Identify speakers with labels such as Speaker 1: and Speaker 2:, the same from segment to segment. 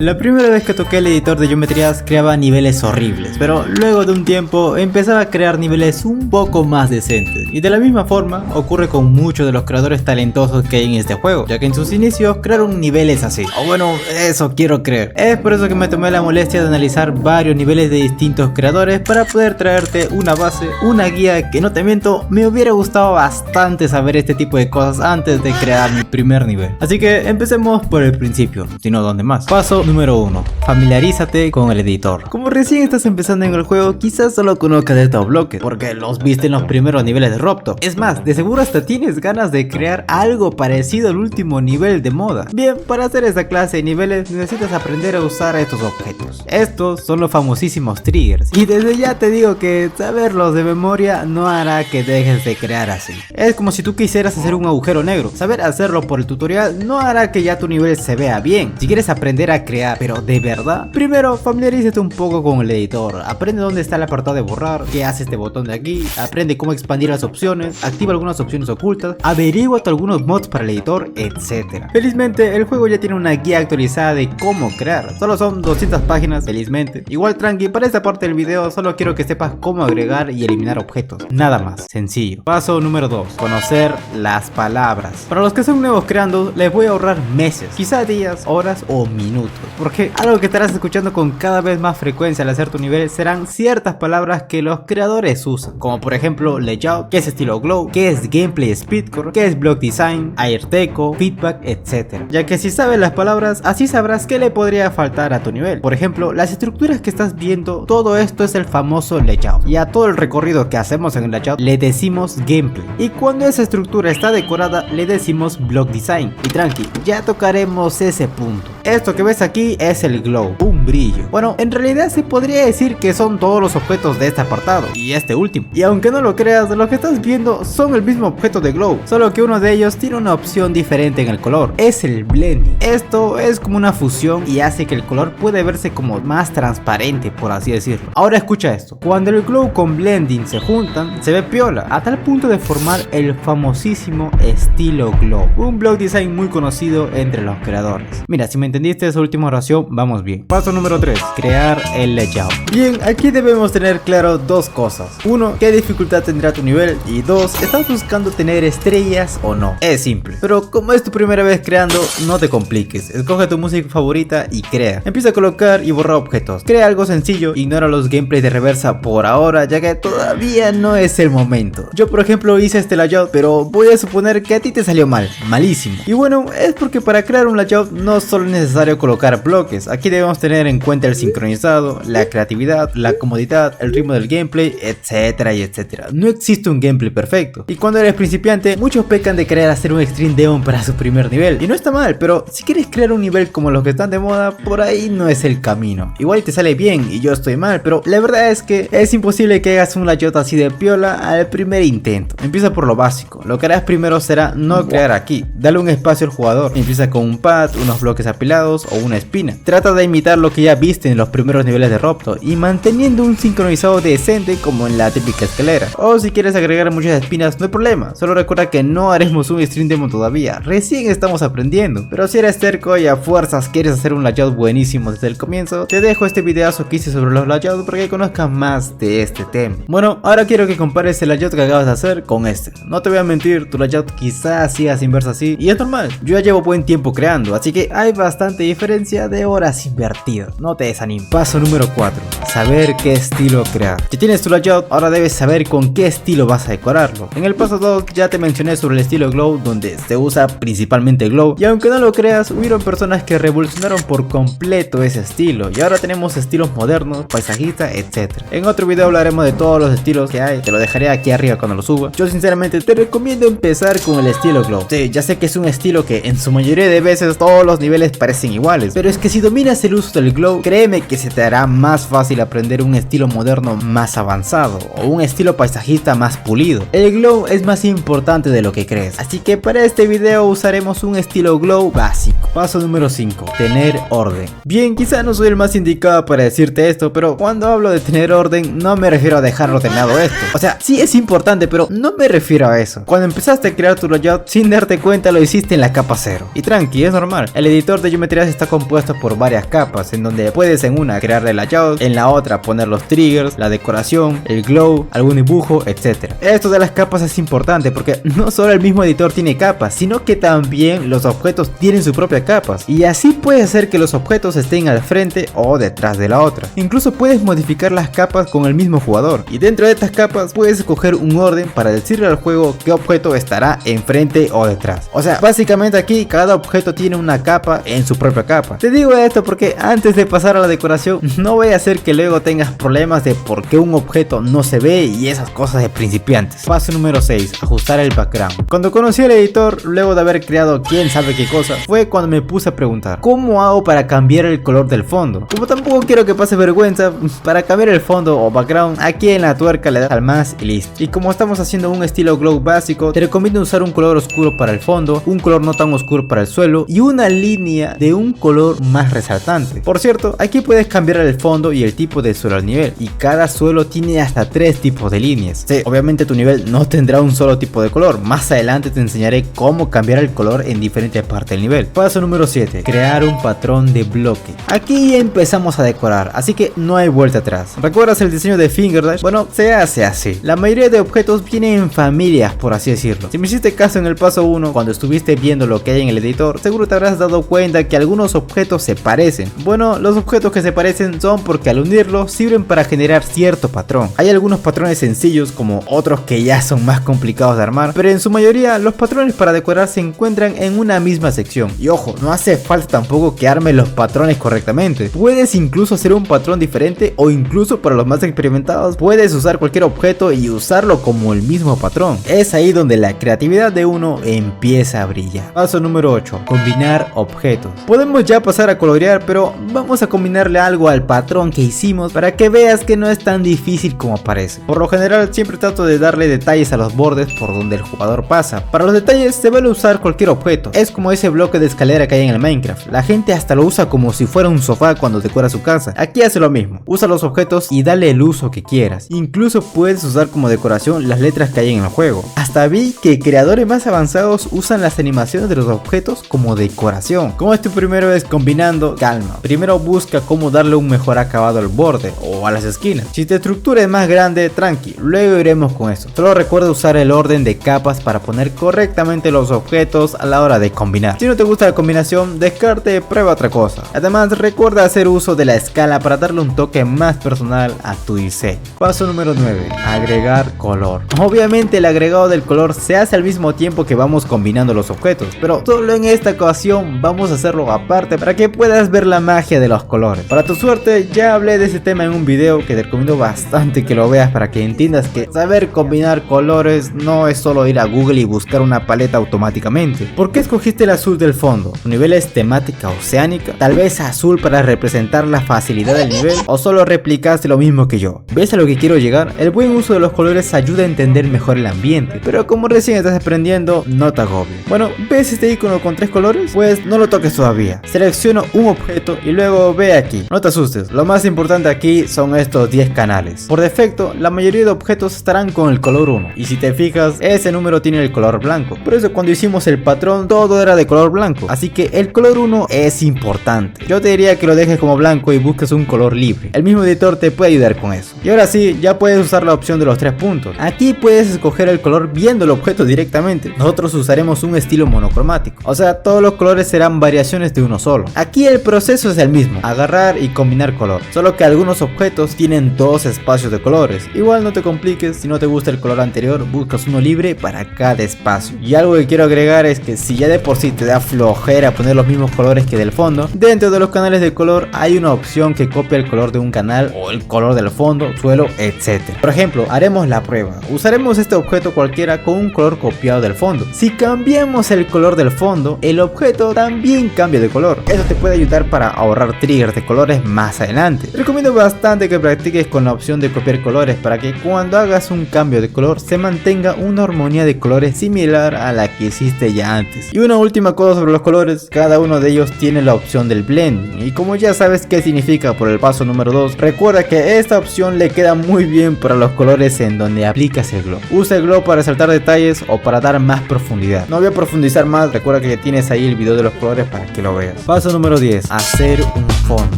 Speaker 1: La primera vez que toqué el editor de geometrías creaba niveles horribles, pero luego de un tiempo empezaba a crear niveles un poco más decentes. Y de la misma forma ocurre con muchos de los creadores talentosos que hay en este juego, ya que en sus inicios crearon niveles así. O bueno, eso quiero creer. Es por eso que me tomé la molestia de analizar varios niveles de distintos creadores para poder traerte una base, una guía que no te miento, me hubiera gustado bastante saber este tipo de cosas antes de crear mi primer nivel. Así que empecemos por el principio, si no ¿dónde más? Paso número 1. Familiarízate con el editor. Como recién estás empezando en el juego, quizás solo conozcas estos bloques, porque los viste en los primeros niveles de Robtop. Es más, de seguro hasta tienes ganas de crear algo parecido al último nivel de moda. Bien, para hacer esta clase de niveles necesitas aprender a usar estos objetos. Estos son los famosísimos triggers, y desde ya te digo que saberlos de memoria no hará que dejes de crear así. Es como si tú quisieras hacer un agujero negro. Saber hacerlo por el tutorial no hará que ya tu nivel se vea bien. Si quieres aprender a crear, pero de verdad, primero familiarízate un poco con el editor. Aprende dónde está el apartado de borrar, qué hace este botón de aquí, aprende cómo expandir las opciones, activa algunas opciones ocultas, averíguate algunos mods para el editor, etc. Felizmente el juego ya tiene una guía actualizada de cómo crear. Solo son 200 páginas, felizmente. Igual tranqui, para esta parte del video solo quiero que sepas cómo agregar y eliminar objetos. Nada más, sencillo. Paso número 2. Conocer las palabras. Para los que son nuevos creando, les voy a ahorrar meses, quizá días, horas o minutos. Porque algo que estarás escuchando con cada vez más frecuencia al hacer tu nivel serán ciertas palabras que los creadores usan, como por ejemplo layout, que es estilo glow, que es gameplay speedcore, que es block design, airteco, feedback, etc. Ya que si sabes las palabras, así sabrás qué le podría faltar a tu nivel. Por ejemplo, las estructuras que estás viendo, todo esto es el famoso layout, y a todo el recorrido que hacemos en el layout le decimos gameplay, y cuando esa estructura está decorada le decimos block design. Y tranqui, ya tocaremos ese punto. Esto que ves aquí es el glow, un brillo. Bueno, en realidad se podría decir que son todos los objetos de este apartado y este último. Y aunque no lo creas, lo que estás viendo son el mismo objeto de glow, solo que uno de ellos tiene una opción diferente en el color. Es el blending. Esto es como una fusión y hace que el color puede verse como más transparente, por así decirlo. Ahora escucha esto. Cuando el glow con blending se juntan, se ve piola, a tal punto de formar el famosísimo estilo glow, un block design muy conocido entre los creadores. Mira, si me entendiste esa última oración, vamos bien. Paso número 3. Crear el layout. Bien, aquí debemos tener claro dos cosas. 1. ¿Qué dificultad tendrá tu nivel? Y 2. ¿Estás buscando tener estrellas o no? Es simple, pero como es tu primera vez creando, no te compliques. Escoge tu música favorita y crea. Empieza a colocar y borrar objetos. Crea algo sencillo, ignora los gameplays de reversa por ahora, ya que todavía no es el momento. Yo por ejemplo hice este layout, pero voy a suponer que a ti te salió mal, malísimo. Y bueno, es porque para crear un layout no solo es necesario colocar bloques. Aquí debemos tener en cuenta el sincronizado, la creatividad, la comodidad, el ritmo del gameplay, etcétera y etcétera. No existe un gameplay perfecto. Y cuando eres principiante, muchos pecan de querer hacer un extreme demon para su primer nivel. Y no está mal, pero si quieres crear un nivel como los que están de moda, por ahí no es el camino. Igual te sale bien y yo estoy mal, pero la verdad es que es imposible que hagas un layout así de piola al primer intento. Empieza por lo básico. Lo que harás primero será no crear aquí. Dale un espacio al jugador. Empieza con un pad, unos bloques apilados o una espina. Trata de imitar lo que ya viste en los primeros niveles de Robtop y manteniendo un sincronizado decente como en la típica escalera. O si quieres agregar muchas espinas no hay problema, solo recuerda que no haremos un stream demo todavía, recién estamos aprendiendo. Pero si eres terco y a fuerzas quieres hacer un layout buenísimo desde el comienzo, te dejo este videazo que hice sobre los layouts para que conozcas más de este tema. Bueno, ahora quiero que compares el layout que acabas de hacer con este. No te voy a mentir, tu layout quizás siga sin verse así y es normal, yo ya llevo buen tiempo creando, así que hay bastante diferencia de horas invertidas, no te desanimes. Paso número 4. Saber qué estilo crear. Si tienes tu layout, ahora debes saber con qué estilo vas a decorarlo. En el paso 2 ya te mencioné sobre el estilo glow, donde se usa principalmente glow, y aunque no lo creas, hubieron personas que revolucionaron por completo ese estilo, y ahora tenemos estilos modernos, paisajistas, etc. En otro video hablaremos de todos los estilos que hay, te lo dejaré aquí arriba cuando lo suba. Yo sinceramente te recomiendo empezar con el estilo glow. Sí, ya sé que es un estilo que en su mayoría de veces todos los niveles parecen iguales, pero es que si dominas el uso del glow, créeme que se te hará más fácil aprender un estilo moderno más avanzado o un estilo paisajista más pulido. El glow es más importante de lo que crees, así que para este video usaremos un estilo glow básico. Paso número 5. Tener orden. Bien, quizá no soy el más indicado para decirte esto, pero cuando hablo de tener orden no me refiero a dejar ordenado esto. O sea, sí es importante, pero no me refiero a eso. Cuando empezaste a crear tu layout sin darte cuenta lo hiciste en la capa 0. Y tranqui, es normal. El editor de geometrías está compuesto por varias capas, en donde puedes en una crearle layout, en la otra poner los triggers, la decoración, el glow, algún dibujo, etc. Esto de las capas es importante porque no solo el mismo editor tiene capas, sino que también los objetos tienen sus propias capas, y así puede hacer que los objetos estén al frente o detrás de la otra. Incluso puedes modificar las capas con el mismo jugador, y dentro de estas capas puedes escoger un orden para decirle al juego qué objeto estará enfrente o detrás. O sea, básicamente aquí cada objeto tiene una capa en su propia capa. Te digo esto porque antes de pasar a la decoración, no voy a hacer que luego tengas problemas de por qué un objeto no se ve y esas cosas de principiantes. Paso número 6. Ajustar el background. Cuando conocí al editor, luego de haber creado quién sabe qué cosa, fue cuando me puse a preguntar ¿cómo hago para cambiar el color del fondo? Como tampoco quiero que pase vergüenza, para cambiar el fondo o background, aquí en la tuerca le das al más y listo. Y como estamos haciendo un estilo glow básico, te recomiendo usar un color oscuro para el fondo, un color no tan oscuro para el suelo y una línea de un color más resaltante. Por cierto, aquí puedes cambiar el fondo y el tipo de suelo al nivel, y cada suelo tiene hasta 3 tipos de líneas. Sí, obviamente tu nivel no tendrá un solo tipo de color, más adelante te enseñaré cómo cambiar el color en diferentes partes del nivel. Paso número 7. Crear un patrón de bloque. Aquí empezamos a decorar, así que no hay vuelta atrás. ¿Recuerdas el diseño de Fingerdash? Bueno, se hace así. La mayoría de objetos vienen en familias, por así decirlo. Si me hiciste caso en el paso 1, cuando estuviste viendo lo que hay en el editor, seguro te habrás dado cuenta que algunos objetos se parecen. Bueno, los objetos que se parecen son porque al unirlos sirven para generar cierto patrón. Hay algunos patrones sencillos como otros que ya son más complicados de armar, pero en su mayoría los patrones para decorar se encuentran en una misma sección. Y ojo, no hace falta tampoco que armes los patrones correctamente. Puedes incluso hacer un patrón diferente, o incluso para los más experimentados puedes usar cualquier objeto y usarlo como el mismo patrón. Es ahí donde la creatividad de uno empieza a brillar. Paso número 8. Combinar objetos. Podemos ya pasar a colorear, pero vamos a combinarle algo al patrón que hicimos para que veas que no es tan difícil como parece. Por lo general siempre trato de darle detalles a los bordes por donde el jugador pasa. Para los detalles se vale usar cualquier objeto. Es como ese bloque de escalera que hay en el Minecraft. La gente hasta lo usa como si fuera un sofá cuando decora su casa. Aquí hace lo mismo. Usa los objetos y dale el uso que quieras. Incluso puedes usar como decoración las letras que hay en el juego. Hasta vi que creadores más avanzados usan las animaciones de los objetos como decoración. Como es tu primera vez combinando, calma. Primero busca cómo darle un mejor acabado al borde o a las esquinas. Si tu estructura es más grande, tranqui, luego iremos con eso. Solo recuerda usar el orden de capas para poner correctamente los objetos a la hora de combinar. Si no te gusta la combinación, descarte, prueba otra cosa. Además, recuerda hacer uso de la escala para darle un toque más personal a tu diseño. Paso número 9. Agregar color. Obviamente el agregado del color se hace al mismo tiempo que vamos combinando los objetos, pero solo en esta ocasión vamos a hacerlo aparte para que puedas ver la magia de los colores. Para tu suerte, ya hablé de ese tema en un video que te recomiendo bastante que lo veas para que entiendas que saber combinar colores no es solo ir a Google y buscar una paleta automáticamente. ¿Por qué escogiste el azul del fondo? ¿Tu nivel es temática oceánica? ¿Tal vez azul para representar la facilidad del nivel? ¿O solo replicaste lo mismo que yo? ¿Ves a lo que quiero llegar? El buen uso de los colores ayuda a entender mejor el ambiente, pero como recién estás aprendiendo, no te agobies. Bueno, ¿ves este icono con 3 colores? Pues no lo toques todavía. Selecciona un objeto y luego ve aquí. No te asustes, lo más importante aquí son estos 10 canales. Por defecto, la mayoría de objetos estarán con el color 1, y si te fijas, ese número tiene el color blanco. Por eso cuando hicimos el patrón, todo era de color blanco, así que el color 1 es importante. Yo te diría que lo dejes como blanco y busques un color libre. El mismo editor te puede ayudar con eso. Y ahora sí, ya puedes usar la opción de los 3 puntos. Aquí puedes escoger el color viendo el objeto directamente. Nosotros usaremos un estilo monocromático, o sea, todos los colores serán variaciones de uno solo. Aquí el proceso es el mismo, agarrar y combinar color, solo que algunos objetos tienen 2 espacios de colores. Igual no te compliques, si no te gusta el color anterior, buscas uno libre para cada espacio. Y algo que quiero agregar es que si ya de por sí te da flojera poner los mismos colores que del fondo, dentro de los canales de color hay una opción que copia el color de un canal o el color del fondo, suelo, etc. Por ejemplo, haremos la prueba. Usaremos este objeto cualquiera con un color copiado del fondo. Si cambiamos el color del fondo, el objeto también cambia de color. Eso te puede ayudar para ahorrar triggers de colores más adelante. Te recomiendo bastante que practiques con la opción de copiar colores para que cuando hagas un cambio de color se mantenga una armonía de colores similar a la que hiciste ya antes. Y una última cosa sobre los colores, cada uno de ellos tiene la opción del blend, y como ya sabes qué significa por el paso número 2, recuerda que esta opción le queda muy bien para los colores en donde aplicas el glow. Usa el glow para resaltar detalles o para dar más profundidad. No voy a profundizar más, recuerda que tienes ahí el video de los colores para que lo veas. Paso número 10. hacer un fondo.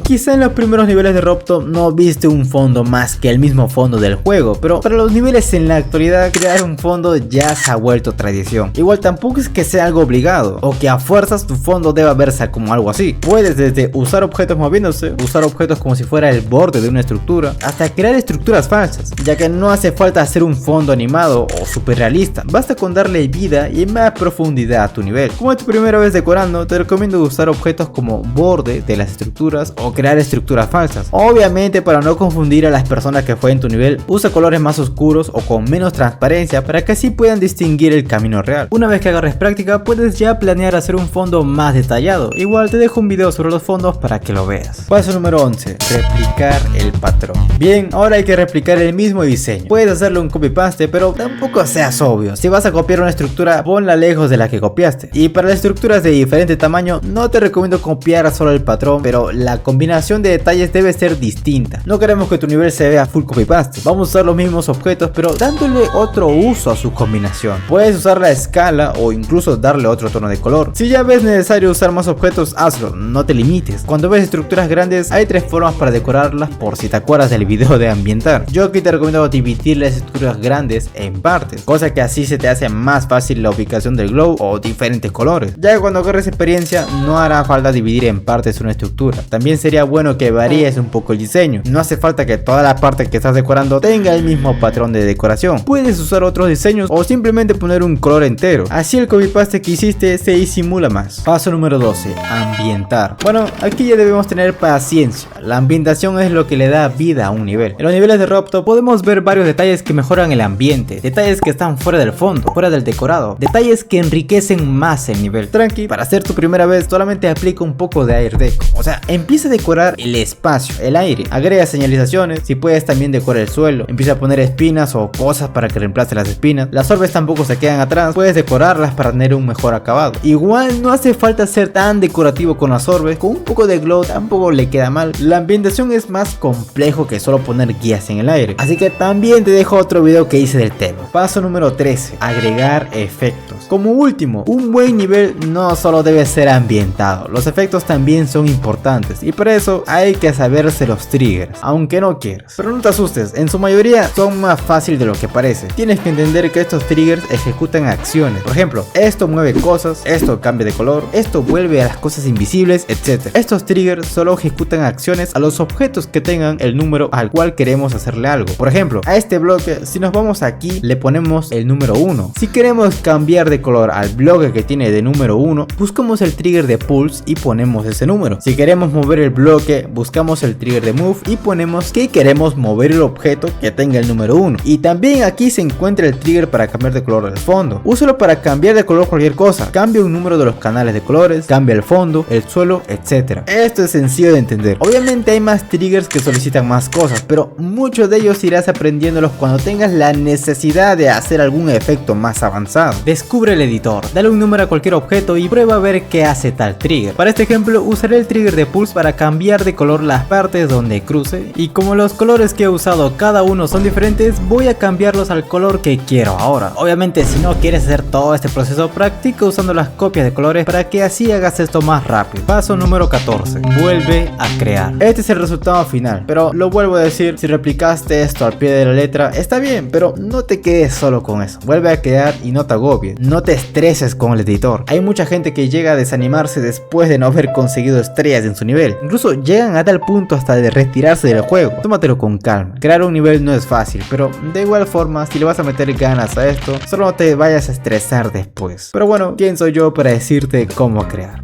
Speaker 1: Quizá en los primeros niveles de Robtop no viste un fondo más que el mismo fondo del juego, pero para los niveles en la actualidad crear un fondo ya se ha vuelto tradición. Igual tampoco es que sea algo obligado o que a fuerzas tu fondo deba verse como algo así. Puedes desde usar objetos moviéndose, usar objetos como si fuera el borde de una estructura, hasta crear estructuras falsas, ya que no hace falta hacer un fondo animado o super realista, basta con darle vida y más profundidad a tu nivel. Como es tu primera vez decorando, te recomiendo usar objetos como borde de las estructuras o crear estructuras falsas. Obviamente, para no confundir a las personas que fue en tu nivel, usa colores más oscuros o con menos transparencia para que así puedan distinguir el camino real. Una vez que agarres práctica, puedes ya planear hacer un fondo más detallado. Igual te dejo un video sobre los fondos para que lo veas. Paso número 11. Replicar el patrón. Bien, ahora hay que replicar el mismo diseño. Puedes hacerle un copy paste, pero tampoco seas obvio. Si vas a copiar una estructura, ponla lejos de la que copiaste. Y para las estructuras de diferente tamaño, no te recomiendo copiar solo el patrón, pero la combinación de detalles debe ser distinta. No queremos que tu nivel se vea full copy paste. Vamos a usar los mismos objetos, pero dándole otro uso a su combinación. Puedes usar la escala o incluso darle otro tono de color. Si ya ves necesario usar más objetos, hazlo, no te limites. Cuando ves estructuras grandes, hay tres formas para decorarlas, por si te acuerdas del video de ambientar. Yo aquí te recomiendo dividir las estructuras grandes en partes, cosa que así se te hace más fácil la ubicación del glow o diferentes colores. Ya que cuando agarres experiencia, no hará falta dividir en partes una estructura. También sería bueno que varíes un poco el diseño. No hace falta que toda la parte que estás decorando tenga el mismo patrón de decoración. Puedes usar otros diseños o simplemente poner un color entero. Así el copy paste que hiciste se disimula más. Paso número 12. Ambientar. Bueno, aquí ya debemos tener paciencia. La ambientación es lo que le da vida a un nivel. En los niveles de Robtop podemos ver varios detalles que mejoran el ambiente, detalles que están fuera del fondo, fuera del decorado, detalles que enriquecen más el nivel. Tranqui, para hacer tu primera vez solamente aplica un poco de air deco. O sea, empieza a decorar el espacio, el aire. Agrega señalizaciones, si puedes también decora el suelo. Empieza a poner espinas o cosas para que reemplace las espinas. Las orbes tampoco se quedan atrás, puedes decorarlas para tener un mejor acabado. Igual no hace falta ser tan decorativo con las orbes, con un poco de glow tampoco le queda mal. La ambientación es más complejo que solo poner guías en el aire, así que también te dejo otro video que hice del tema. Paso número 13. Agregar efectos. Como último, un buen nivel no solo debe ser ambientado, los efectos también son importantes y por eso hay que saberse los triggers, aunque no quieras. Pero no te asustes, en su mayoría son más fáciles de lo que parece. Tienes que entender que estos triggers ejecutan acciones. Por ejemplo, esto mueve cosas, esto cambia de color, esto vuelve a las cosas invisibles, etc. Estos triggers solo ejecutan acciones a los objetos que tengan el número al cual queremos hacerle algo. Por ejemplo, a este bloque, si nos vamos aquí, le ponemos el número 1. Si queremos cambiar de color al bloque que tiene de número 1, buscamos el trigger de pulse y ponemos ese número. Si queremos mover el bloque, buscamos el trigger de move y ponemos que queremos mover el objeto que tenga el número 1. Y también aquí se encuentra el trigger para cambiar de color del fondo. Úsalo para cambiar de color cualquier cosa. Cambia un número de los canales de colores, cambia el fondo, el suelo, etc. Esto es sencillo de entender. Obviamente hay más triggers que solicitan más cosas, pero muchos de ellos irás aprendiéndolos cuando tengas la necesidad de hacer algún efecto más avanzado. Descubre el editor, dale un número a cualquier objeto y prueba a ver qué hace tal trigger. Para este ejemplo usaré el trigger de pulse para cambiar de color las partes donde cruce, y como los colores que he usado cada uno son diferentes, voy a cambiarlos al color que quiero ahora. Obviamente si no quieres hacer todo este proceso, practica usando las copias de colores para que así hagas esto más rápido. Paso número 14. Vuelve a crear. Este es el resultado final, pero lo vuelvo a decir, si replicaste esto al pie de la letra está bien, pero no te quedes solo con eso. Vuelve a crear y no te agobies, no te estreses con el editor. Hay mucha gente que llega a desanimarse después de no haber conseguido estrellas en su nivel, incluso llegan a tal punto hasta de retirarse del juego. Tómatelo con calma, crear un nivel no es fácil, pero de igual forma si le vas a meter ganas a esto, solo no te vayas a estresar después. Pero bueno, ¿quién soy yo para decirte cómo crear?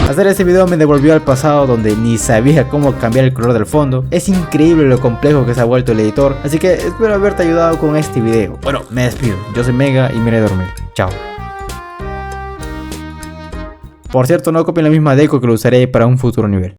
Speaker 1: Hacer este video me devolvió al pasado donde ni sabía cómo cambiar el color del fondo. Es increíble lo complejo que se ha vuelto el editor, así que espero haberte ayudado con este video. Bueno, me despido, yo soy Mega y me iré a dormir. Chao. Por cierto, no copien la misma deco que lo usaré para un futuro nivel.